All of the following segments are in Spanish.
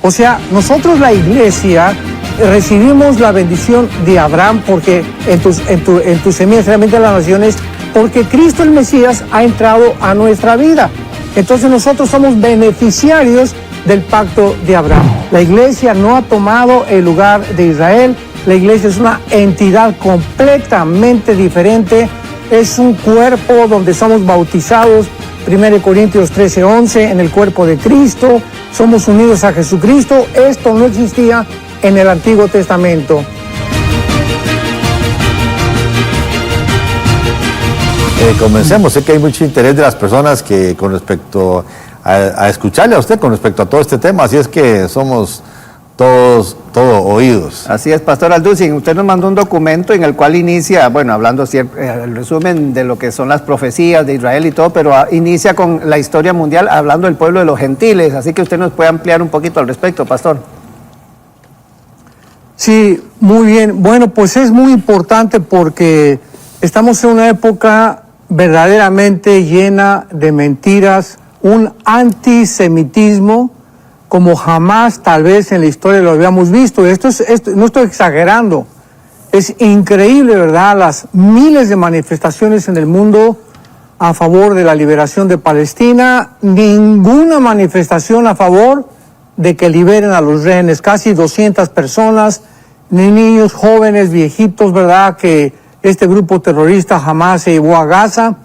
O sea, nosotros la iglesia recibimos la bendición de Abraham porque en tu semilla realmente las naciones, porque Cristo el Mesías ha entrado a nuestra vida. Entonces nosotros somos beneficiarios del pacto de Abraham. La iglesia no ha tomado el lugar de Israel. La iglesia es una entidad completamente diferente. Es un cuerpo donde somos bautizados, 1 Corintios 13:11, en el cuerpo de Cristo. Somos unidos a Jesucristo. Esto no existía en el Antiguo Testamento. Comencemos. Sé que hay mucho interés de las personas que con respecto a escucharle a usted con respecto a todo este tema, así es que somos todo oídos. Así es, Pastor Alducin, usted nos mandó un documento en el cual inicia, bueno, hablando el resumen de lo que son las profecías de Israel y todo, pero inicia con la historia mundial hablando del pueblo de los gentiles, así que usted nos puede ampliar un poquito al respecto, Pastor. Sí, muy bien. Bueno, pues es muy importante porque estamos en una época verdaderamente llena de mentiras, un antisemitismo como jamás tal vez en la historia lo habíamos visto. Esto no estoy exagerando. Es increíble, ¿verdad? Las miles de manifestaciones en el mundo a favor de la liberación de Palestina. Ninguna manifestación a favor de que liberen a los rehenes. Casi 200 personas, ni niños, jóvenes, viejitos, ¿verdad? Que este grupo terrorista jamás se llevó a Gaza.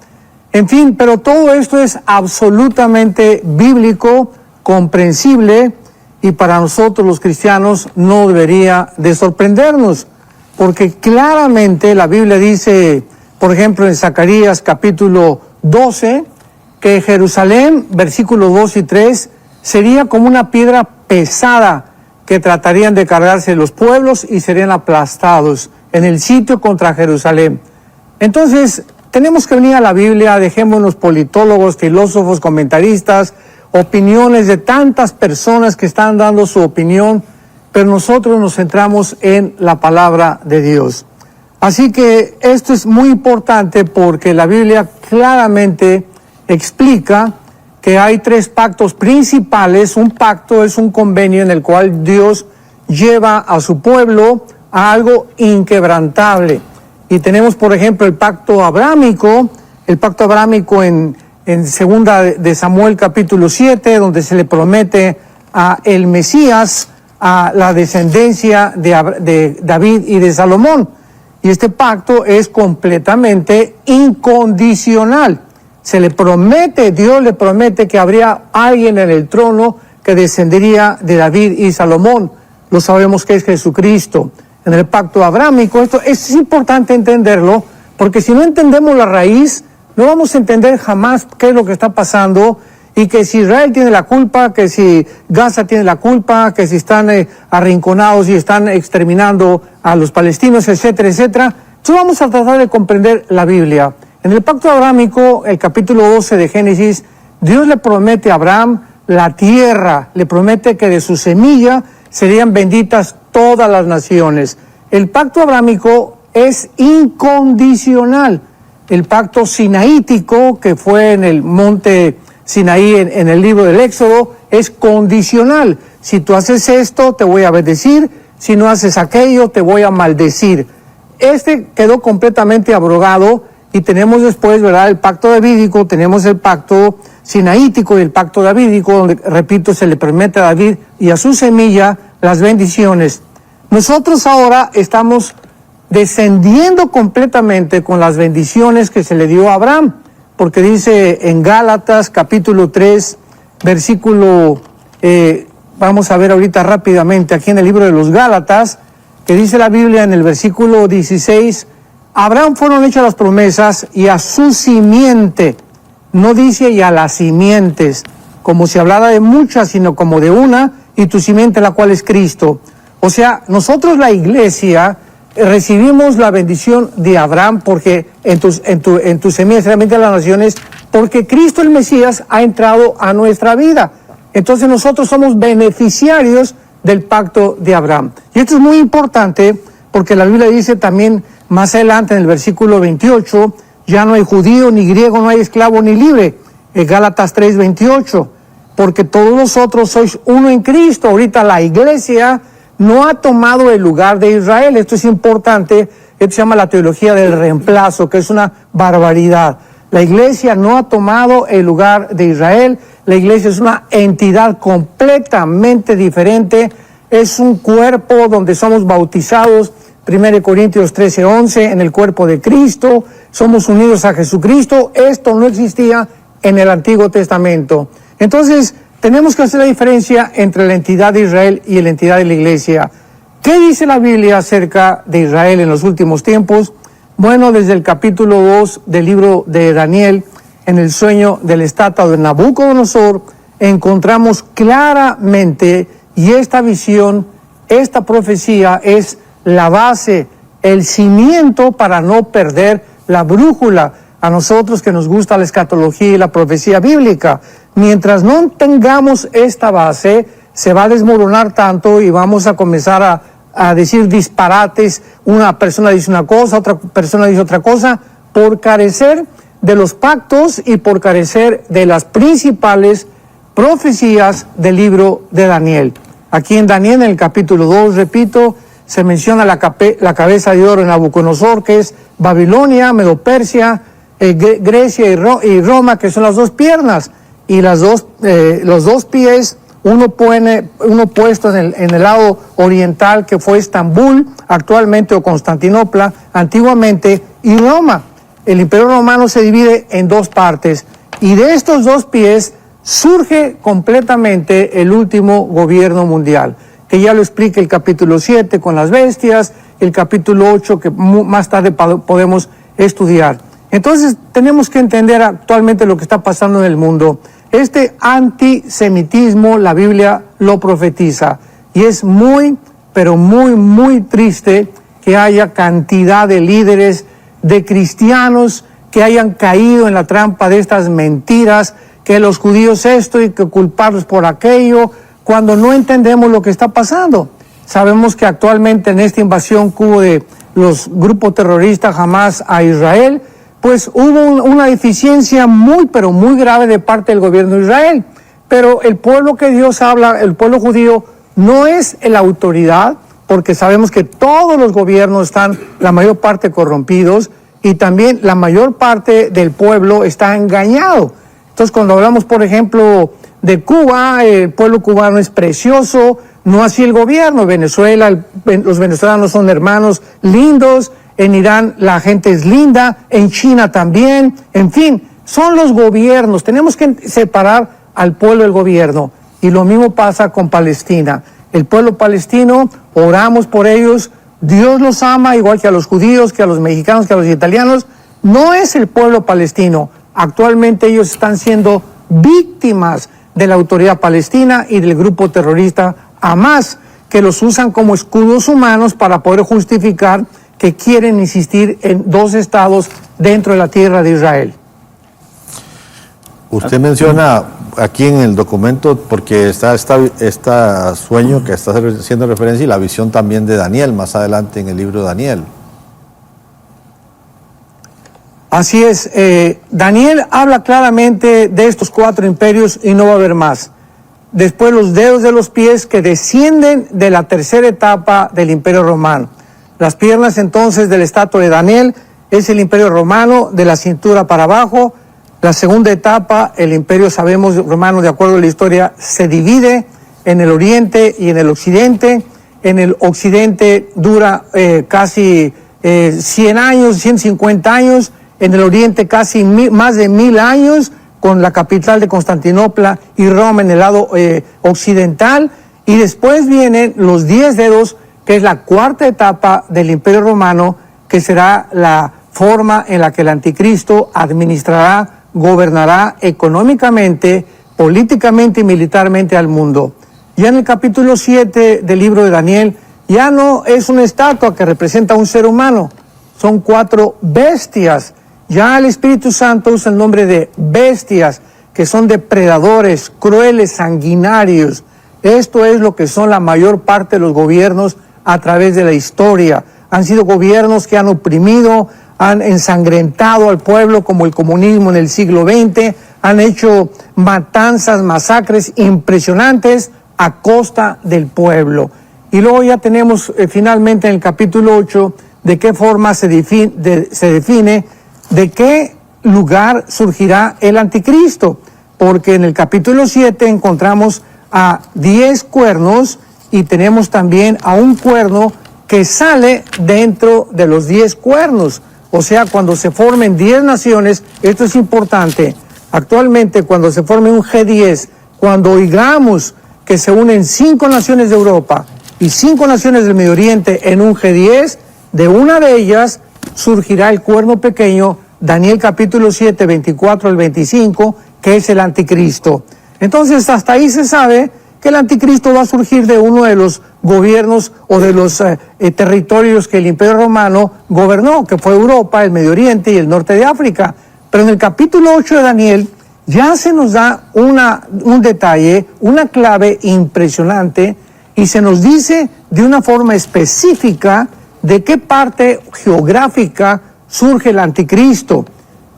En fin, pero todo esto es absolutamente bíblico, comprensible, y para nosotros los cristianos no debería de sorprendernos, porque claramente la Biblia dice, por ejemplo en Zacarías capítulo 12, que Jerusalén, versículos 2 y 3, sería como una piedra pesada que tratarían de cargarse los pueblos y serían aplastados en el sitio contra Jerusalén. Entonces, tenemos que venir a la Biblia, dejémonos politólogos, filósofos, comentaristas, opiniones de tantas personas que están dando su opinión, pero nosotros nos centramos en la palabra de Dios. Así que esto es muy importante porque la Biblia claramente explica que hay tres pactos principales. Un pacto es un convenio en el cual Dios lleva a su pueblo a algo inquebrantable. Y tenemos, por ejemplo, el pacto abrámico en segunda de Samuel capítulo 7, donde se le promete a el Mesías, a la descendencia de David y de Salomón. Y este pacto es completamente incondicional. Dios le promete que habría alguien en el trono que descendería de David y Salomón. Lo sabemos que es Jesucristo. En el pacto abrámico, esto es importante entenderlo, porque si no entendemos la raíz, no vamos a entender jamás qué es lo que está pasando, y que si Israel tiene la culpa, que si Gaza tiene la culpa, que si están arrinconados y están exterminando a los palestinos, etcétera, etcétera. Entonces vamos a tratar de comprender la Biblia. En el pacto abrámico, el capítulo 12 de Génesis, Dios le promete a Abraham la tierra, le promete que de su semilla serían benditas todas las naciones. El pacto abrámico es incondicional. El pacto sinaítico, que fue en el monte Sinaí en el libro del Éxodo, es condicional. Si tú haces esto, te voy a bendecir. Si no haces aquello, te voy a maldecir. Este quedó completamente abrogado y tenemos después, ¿verdad?, el pacto davídico, tenemos el pacto sinaítico y el pacto davídico, donde, repito, se le promete a David y a su semilla las bendiciones. Nosotros ahora estamos descendiendo completamente con las bendiciones que se le dio a Abraham, porque dice en Gálatas capítulo 3, versículo, vamos a ver ahorita rápidamente aquí en el libro de los Gálatas, que dice la Biblia en el versículo 16, a Abraham fueron hechas las promesas y a su simiente, no dice y a las simientes, como si hablara de muchas, sino como de una, y tu simiente la cual es Cristo. O sea, nosotros la iglesia recibimos la bendición de Abraham porque en tu semilla realmente las naciones, porque Cristo el Mesías ha entrado a nuestra vida. Entonces nosotros somos beneficiarios del pacto de Abraham. Y esto es muy importante porque la Biblia dice también más adelante en el versículo 28, ya no hay judío ni griego, no hay esclavo ni libre. Gálatas 3:28. porque todos vosotros sois uno en Cristo. Ahorita la iglesia no ha tomado el lugar de Israel. Esto es importante. Esto se llama la teología del reemplazo, que es una barbaridad. La iglesia no ha tomado el lugar de Israel. La iglesia es una entidad completamente diferente. Es un cuerpo donde somos bautizados, 1 Corintios 13:11, en el cuerpo de Cristo. Somos unidos a Jesucristo. Esto no existía en el Antiguo Testamento. Entonces, tenemos que hacer la diferencia entre la entidad de Israel y la entidad de la iglesia. ¿Qué dice la Biblia acerca de Israel en los últimos tiempos? Bueno, desde el capítulo 2 del libro de Daniel, en el sueño de la estatua de Nabucodonosor, encontramos claramente, y esta visión, esta profecía es la base, el cimiento para no perder la brújula. A nosotros que nos gusta la escatología y la profecía bíblica, mientras no tengamos esta base, se va a desmoronar tanto y vamos a comenzar a decir disparates. Una persona dice una cosa, otra persona dice otra cosa, por carecer de los pactos y por carecer de las principales profecías del libro de Daniel. Aquí en Daniel, en el capítulo 2, repito, se menciona la cabeza de oro de Nabucodonosor, que es Babilonia, Medo-Persia, Grecia y Roma, que son las dos piernas, y los dos pies, uno puesto en el lado oriental, que fue Estambul, actualmente, o Constantinopla, antiguamente, y Roma. El Imperio Romano se divide en dos partes, y de estos dos pies surge completamente el último gobierno mundial, que ya lo explica el capítulo 7 con las bestias, el capítulo 8 que más tarde podemos estudiar. Entonces tenemos que entender actualmente lo que está pasando en el mundo. Este antisemitismo, la Biblia lo profetiza, y es muy, pero muy, muy triste que haya cantidad de líderes, de cristianos que hayan caído en la trampa de estas mentiras, que los judíos esto y que culparlos por aquello, cuando no entendemos lo que está pasando. Sabemos que actualmente en esta invasión que hubo de los grupos terroristas Hamas a Israel, pues hubo una deficiencia muy, pero muy grave de parte del gobierno de Israel. Pero el pueblo que Dios habla, el pueblo judío, no es la autoridad, porque sabemos que todos los gobiernos están, la mayor parte, corrompidos, y también la mayor parte del pueblo está engañado. Entonces, cuando hablamos, por ejemplo, de Cuba, el pueblo cubano es precioso, no así el gobierno. Venezuela, los venezolanos son hermanos lindos, en Irán la gente es linda, en China también, en fin, son los gobiernos. Tenemos que separar al pueblo del gobierno, y lo mismo pasa con Palestina. El pueblo palestino, oramos por ellos, Dios los ama igual que a los judíos, que a los mexicanos, que a los italianos. No es el pueblo palestino. Actualmente ellos están siendo víctimas de la autoridad palestina y del grupo terrorista Hamas, que los usan como escudos humanos para poder justificar que quieren insistir en dos estados dentro de la tierra de Israel. Usted menciona aquí en el documento, porque está este sueño que está haciendo referencia, y la visión también de Daniel, más adelante en el libro de Daniel. Así es, Daniel habla claramente de estos 4 imperios y no va a haber más. Después los dedos de los pies que descienden de la tercera etapa del Imperio Romano. Las piernas entonces de la estatua de Daniel es el Imperio Romano, de la cintura para abajo. La segunda etapa, el Imperio, sabemos, romano, de acuerdo a la historia, se divide en el oriente y en el occidente. En el occidente dura casi 100 años, 150 años. En el oriente casi más de 1000 años, con la capital de Constantinopla y Roma en el lado occidental. Y después vienen los 10 dedos, que es la cuarta etapa del Imperio Romano, que será la forma en la que el anticristo administrará, gobernará económicamente, políticamente y militarmente al mundo. Ya en el capítulo 7 del libro de Daniel, ya no es una estatua que representa a un ser humano, son 4 bestias. Ya el Espíritu Santo usa el nombre de bestias, que son depredadores, crueles, sanguinarios. Esto es lo que son la mayor parte de los gobiernos a través de la historia. Han sido gobiernos que han oprimido, han ensangrentado al pueblo, como el comunismo en el siglo XX, han hecho matanzas, masacres impresionantes a costa del pueblo. Y luego ya tenemos finalmente en el capítulo 8 de qué forma se define de qué lugar surgirá el anticristo, porque en el capítulo 7 encontramos a 10 cuernos y tenemos también a un cuerno que sale dentro de los 10 cuernos. O sea, cuando se formen 10 naciones, esto es importante, actualmente cuando se forme un G10, cuando oigamos que se unen 5 naciones de Europa y 5 naciones del Medio Oriente en un G10, de una de ellas surgirá el cuerno pequeño, Daniel capítulo 7, 24 al 25, que es el anticristo. Entonces, hasta ahí se sabe que el anticristo va a surgir de uno de los gobiernos o de los territorios que el Imperio Romano gobernó, que fue Europa, el Medio Oriente y el norte de África. Pero en el capítulo 8 de Daniel ya se nos da un detalle, una clave impresionante, y se nos dice de una forma específica de qué parte geográfica surge el anticristo.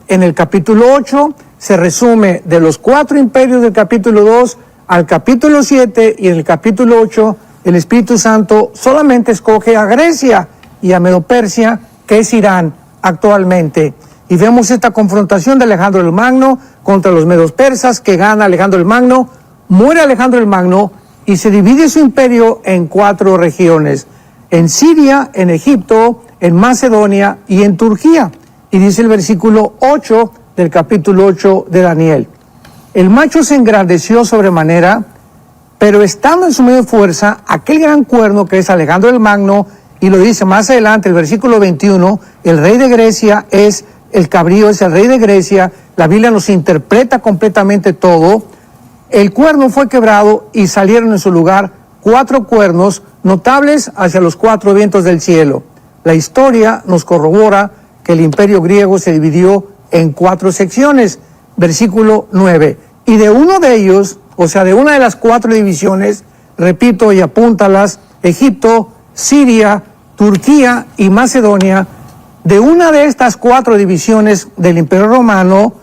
En el capítulo 8 se resume de los 4 imperios del capítulo 2 al capítulo 7, y en el capítulo 8 el Espíritu Santo solamente escoge a Grecia y a Medo-Persia, que es Irán actualmente. Y vemos esta confrontación de Alejandro el Magno contra los medos persas, que gana Alejandro el Magno, muere Alejandro el Magno y se divide su imperio en 4 regiones: en Siria, en Egipto, en Macedonia y en Turquía. Y dice el versículo 8 del capítulo 8 de Daniel: el macho se engrandeció sobremanera, pero estando en su medio fuerza, aquel gran cuerno que es Alejandro el Magno, y lo dice más adelante, el versículo 21, el rey de Grecia es el cabrío, es el rey de Grecia. La Biblia nos interpreta completamente todo. El cuerno fue quebrado y salieron en su lugar 4 cuernos notables hacia los 4 vientos del cielo. La historia nos corrobora que el imperio griego se dividió en 4 secciones. Versículo 9. Y de uno de ellos, o sea, de una de las 4 divisiones, repito y apúntalas, Egipto, Siria, Turquía y Macedonia, de una de estas 4 divisiones del Imperio Romano,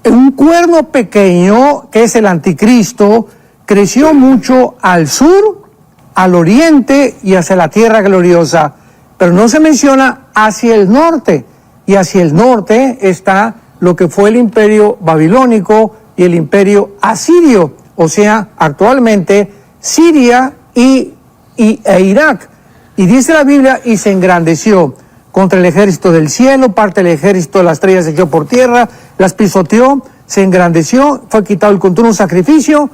un cuerno pequeño, que es el anticristo, creció mucho al sur, al oriente y hacia la tierra gloriosa, pero no se menciona hacia el norte, y hacia el norte está lo que fue el imperio babilónico y el imperio asirio, o sea, actualmente Siria e Irak. Y dice la Biblia, y se engrandeció contra el ejército del cielo, parte del ejército de las estrellas se echó por tierra, las pisoteó, se engrandeció, fue quitado el continuo sacrificio.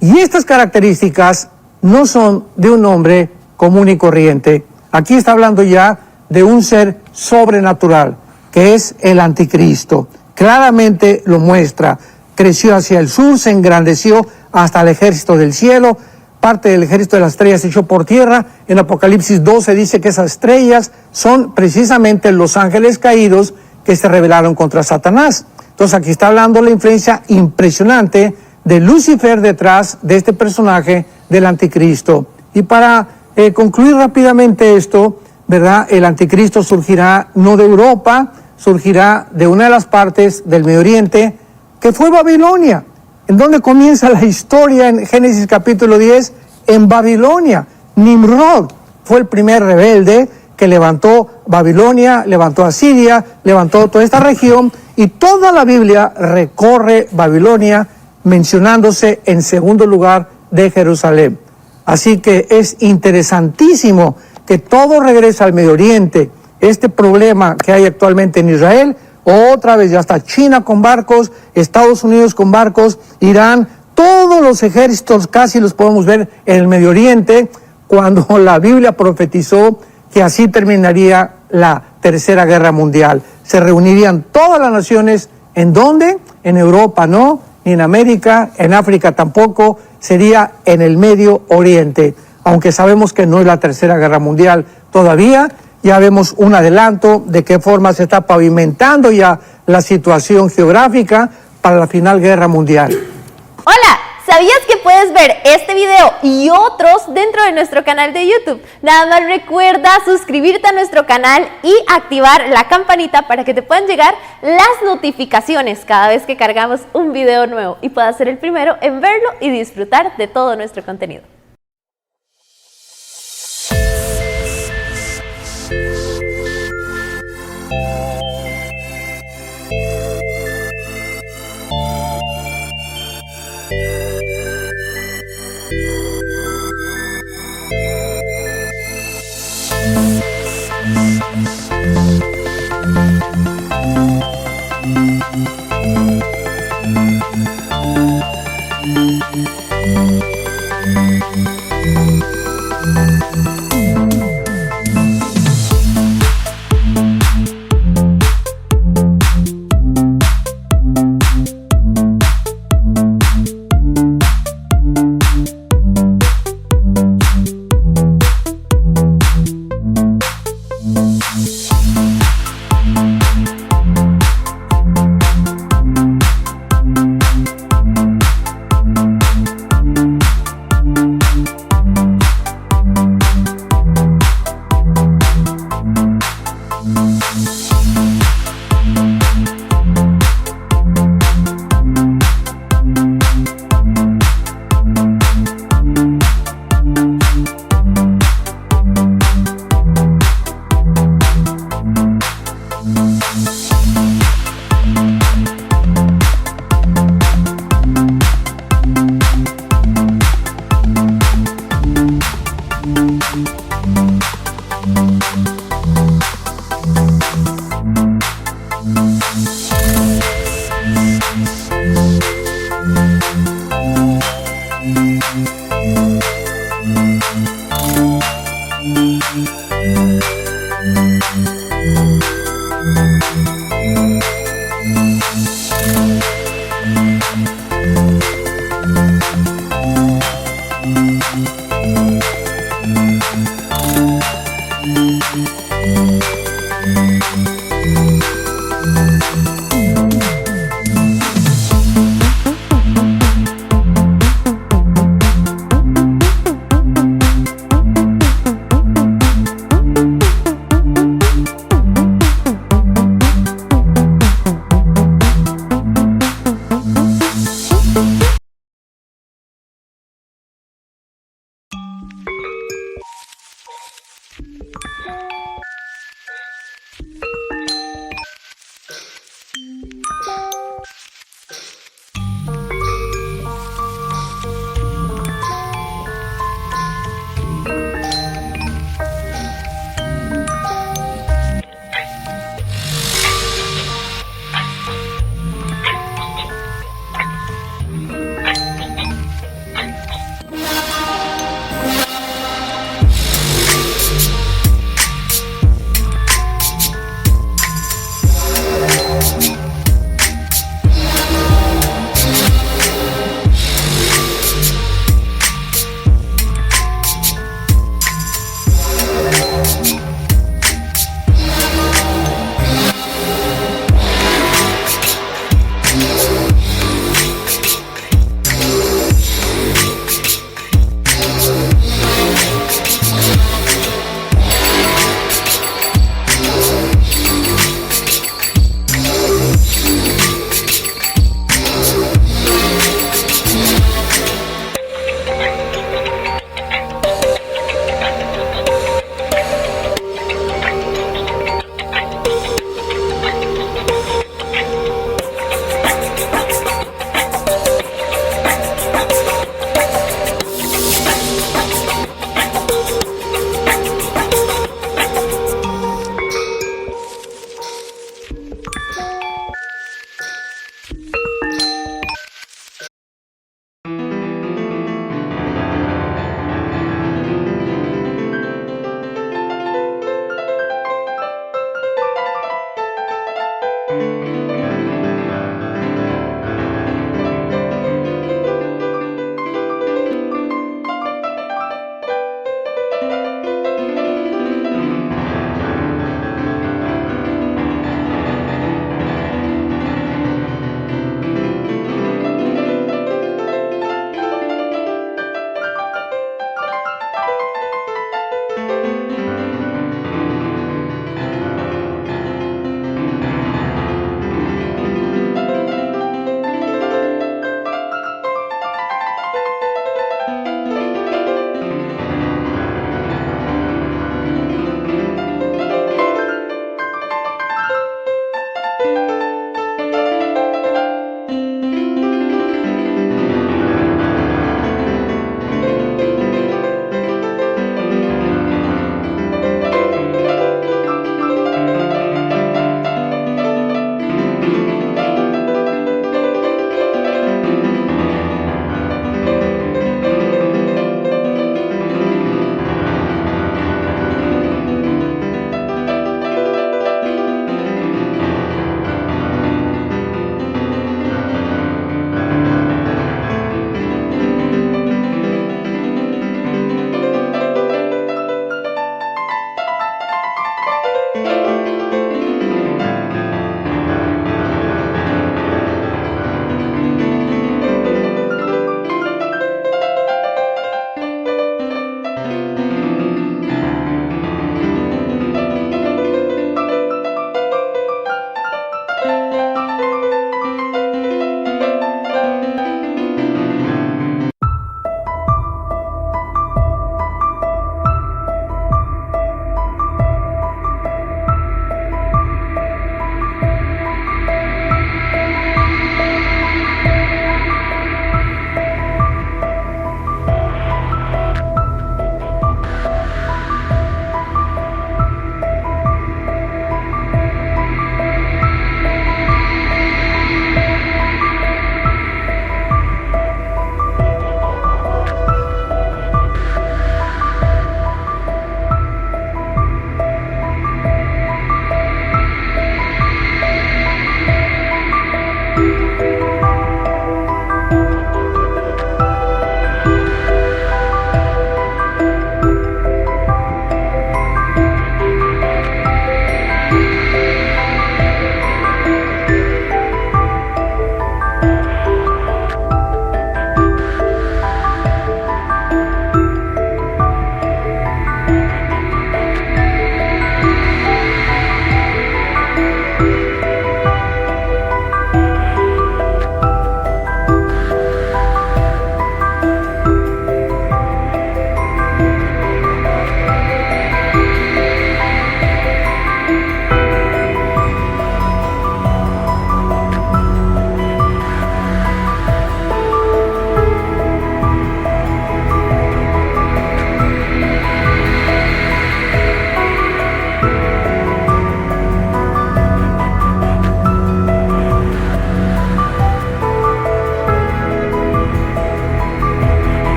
Y estas características no son de un hombre común y corriente. Aquí está hablando ya de un ser sobrenatural, que es el anticristo. Claramente lo muestra. Creció hacia el sur, se engrandeció hasta el ejército del cielo, parte del ejército de las estrellas se echó por tierra. En Apocalipsis 12 dice que esas estrellas son precisamente los ángeles caídos que se rebelaron contra Satanás. Entonces aquí está hablando la influencia impresionante de Lucifer detrás de este personaje del anticristo. Y para concluir rápidamente esto, ¿verdad? El anticristo surgirá no de Europa, surgirá de una de las partes del Medio Oriente, que fue Babilonia. ¿En dónde comienza la historia en Génesis capítulo 10? En Babilonia. Nimrod fue el primer rebelde que levantó Babilonia, levantó a Siria, levantó toda esta región, y toda la Biblia recorre Babilonia, mencionándose en segundo lugar de Jerusalén. Así que es interesantísimo que todo regresa al Medio Oriente. Este problema que hay actualmente en Israel, otra vez ya está China con barcos, Estados Unidos con barcos, Irán, todos los ejércitos casi los podemos ver en el Medio Oriente, cuando la Biblia profetizó que así terminaría la Tercera Guerra Mundial. Se reunirían todas las naciones, ¿en dónde? En Europa no, ni en América, en África tampoco, sería en el Medio Oriente. Aunque sabemos que no es la Tercera Guerra Mundial todavía, ya vemos un adelanto de qué forma se está pavimentando ya la situación geográfica para la final guerra mundial. Hola, ¿Sabías que puedes ver este video y otros dentro de nuestro canal de YouTube? Nada más recuerda suscribirte a nuestro canal y activar la campanita para que te puedan llegar las notificaciones cada vez que cargamos un video nuevo y puedas ser el primero en verlo y disfrutar de todo nuestro contenido.